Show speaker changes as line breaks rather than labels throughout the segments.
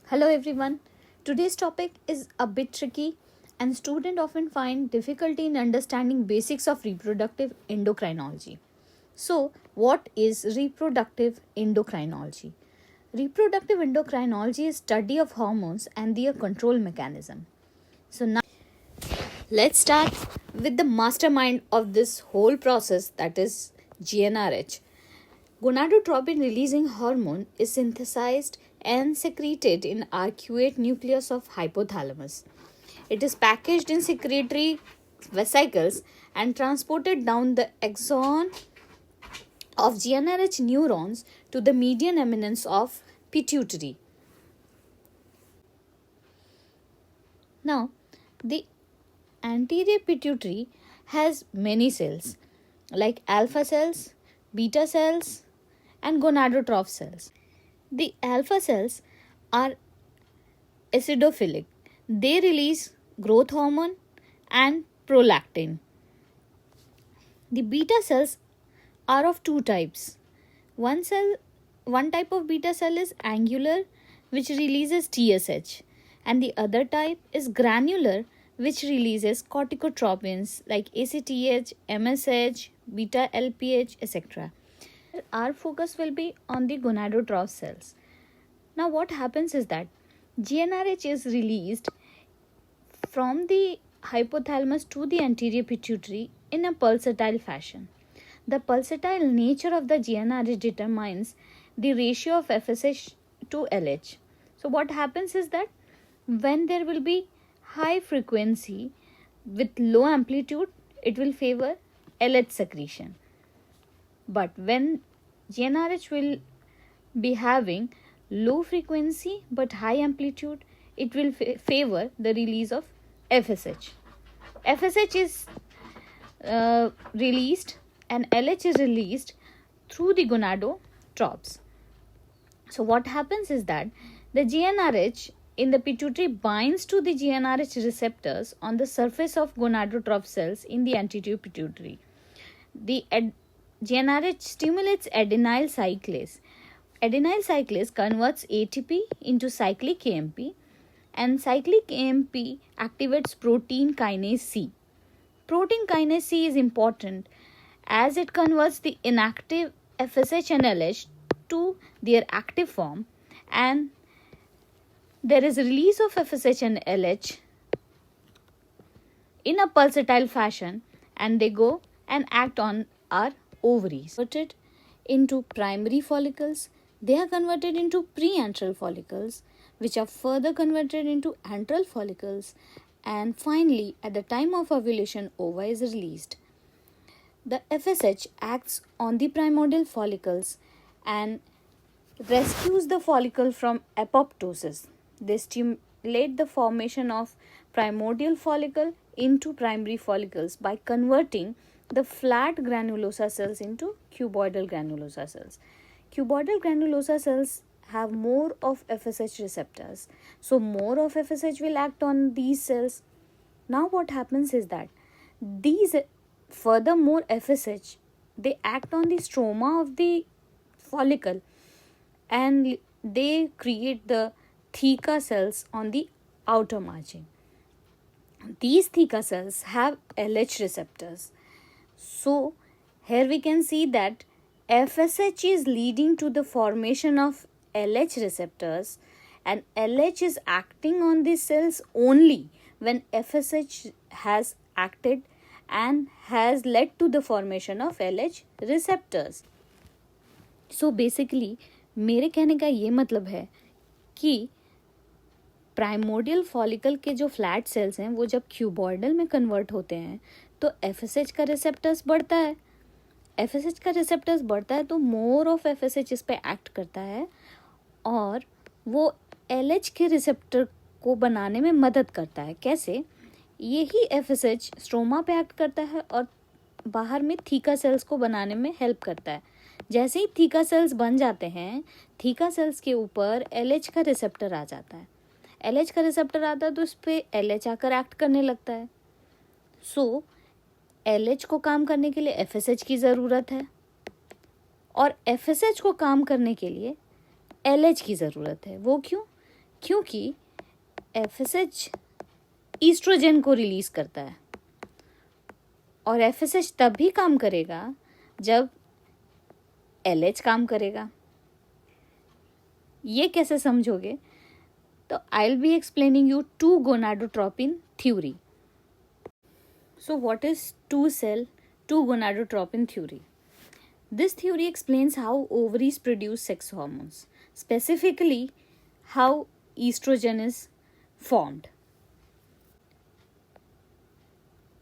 Hello everyone. Today's topic is a bit tricky and students often find difficulty in understanding basics of reproductive endocrinology. So, what is reproductive endocrinology? Reproductive endocrinology is study of hormones and their control mechanism. So now let's start with the mastermind of this whole process, that is GnRH. Gonadotropin releasing hormone is synthesized and secreted in arcuate nucleus of hypothalamus. It is packaged in secretory vesicles and transported down the axon of GnRH neurons to the median eminence of pituitary. Now, the anterior pituitary has many cells like alpha cells, beta cells, and gonadotroph cells. The alpha cells are acidophilic. They release growth hormone and prolactin. The beta cells are of two types. One type of beta cell is angular, which releases TSH, and the other type is granular, which releases corticotropins like ACTH, MSH, beta LPH, etc. Our focus will be on the gonadotroph cells. Now, what happens is that GnRH is released from the hypothalamus to the anterior pituitary in a pulsatile fashion. The pulsatile nature of the GnRH determines the ratio of FSH to LH. So, what happens is that when there will be high frequency with low amplitude, it will favor LH secretion. But when GnRH will be having low frequency but high amplitude, it will favor the release of FSH. FSH is released and LH is released through the gonadotrophs. So what happens is that the GnRH in the pituitary binds to the GnRH receptors on the surface of gonadotroph cells in the anterior pituitary. The GnRH stimulates adenyl cyclase. Adenyl cyclase converts ATP into cyclic AMP, and cyclic AMP activates protein kinase C. Protein kinase C is important as it converts the inactive FSH and LH to their active form, and there is a release of FSH and LH in a pulsatile fashion, and they go and act on our ovaries. Converted into primary follicles, they are converted into preantral follicles, which are further converted into antral follicles, and finally, at the time of ovulation, ova is released. The FSH acts on the primordial follicles and rescues the follicle from apoptosis. They stimulate the formation of primordial follicle into primary follicles by converting the flat granulosa cells into cuboidal granulosa cells. Cuboidal granulosa cells have more of FSH receptors. So more of FSH will act on these cells. Now what happens is that these furthermore FSH, they act on the stroma of the follicle and they create the theca cells on the outer margin. These theca cells have LH receptors. So here we can see that FSH is leading to the formation of LH receptors, and LH is acting on these cells only when FSH has acted and has led to the formation of LH receptors. So basically मेरे कहने का ये मतलब है कि primordial follicle के जो flat sales हैं वो जब क्यूबॉइडल में कन्वर्ट होते हैं तो FSH का रिसेप्टर्स बढ़ता है. FSH का रिसेप्टर्स बढ़ता है तो मोर ऑफ FSH इस पे एक्ट करता है और वो LH के रिसेप्टर को बनाने में मदद करता है. कैसे? यही FSH स्ट्रोमा पे एक्ट करता है और बाहर में थीका सेल्स को बनाने में हेल्प करता है. जैसे ही थीका सेल्स बन जाते हैं, थीका सेल्स के ऊपर LH का रिसेप्टर आ जाता है. LH का रिसेप्टर आता है तो उस पर LH आकर एक्ट करने लगता है. सो LH को काम करने के लिए FSH की ज़रूरत है और FSH को काम करने के लिए LH की ज़रूरत है. वो क्यों? क्योंकि FSH ईस्ट्रोजन को रिलीज करता है और FSH तब भी काम करेगा जब LH काम करेगा। ये कैसे समझोगे? तो I will be explaining you two gonadotropin theory. So what is two-cell, two-gonadotropin theory? This theory explains how ovaries produce sex hormones, specifically how estrogen is formed.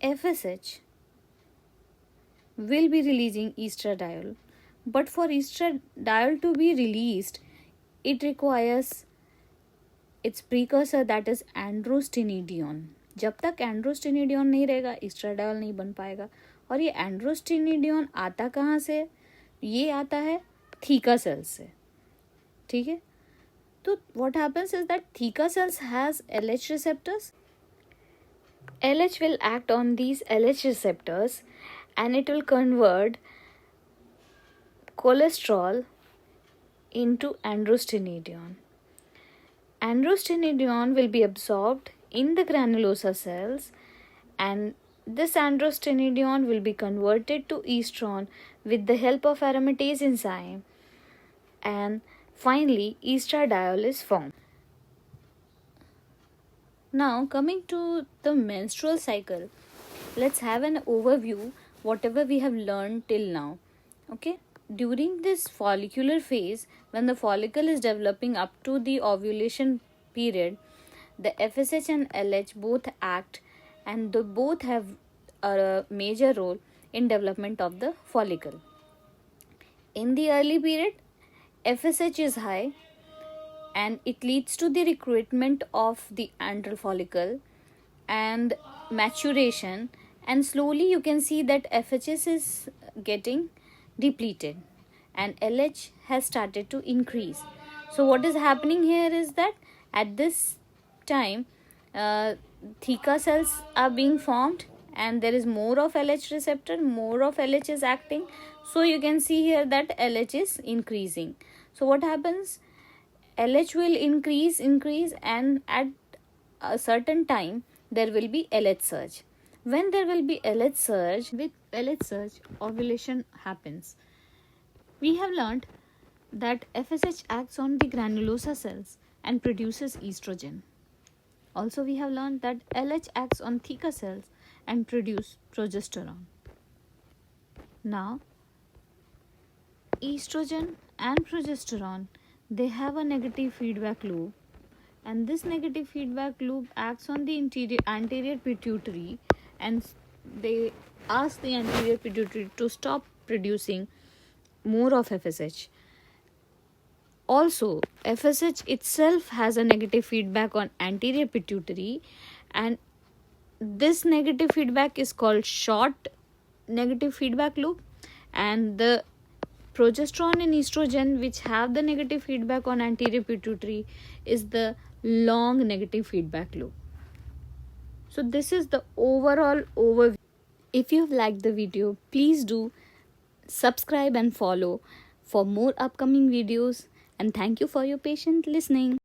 FSH will be releasing estradiol, but for estradiol to be released, it requires its precursor, that is androstenedione. जब तक एंड्रोस्टेनिडियन नहीं रहेगा estradiol नहीं बन पाएगा। और ये एंड्रोस्टेनिडियन आता कहाँ से? ये आता है थीका सेल्स से, ठीक है। तो what happens is that theca sales has LH receptors. LH will act on these LH receptors and it will convert cholesterol into androstenedione. Androstenedione will be absorbed in the granulosa cells and this androstenedione will be converted to estrone with the help of aromatase enzyme, and finally estradiol is formed. Now coming to the menstrual cycle, let's have an overview whatever we have learned till now. Okay, during this follicular phase, when the follicle is developing up to the ovulation period, the FSH and LH both act and they both have a major role in development of the follicle. In the early period, FSH is high and it leads to the recruitment of the antral follicle and maturation, and slowly you can see that FHS is getting depleted and LH has started to increase. So what is happening here is that at this time theca cells are being formed and there is more of LH receptor, more of LH is acting. So you can see here that LH is increasing. So what happens? LH will increase and at a certain time there will be LH surge. When there will be LH surge, with LH surge ovulation happens. We have learned that FSH acts on the granulosa cells and produces estrogen. Also we have learned that LH acts on theca cells and produce progesterone. Now estrogen and progesterone, they have a negative feedback loop, and this negative feedback loop acts on the anterior pituitary and they ask the anterior pituitary to stop producing more of FSH. Also, FSH itself has a negative feedback on anterior pituitary, and this negative feedback is called short negative feedback loop, and the progesterone and estrogen which have the negative feedback on anterior pituitary is the long negative feedback loop. So this is the overall overview. If you have liked the video, please do subscribe and follow for more upcoming videos, and thank you for your patient listening.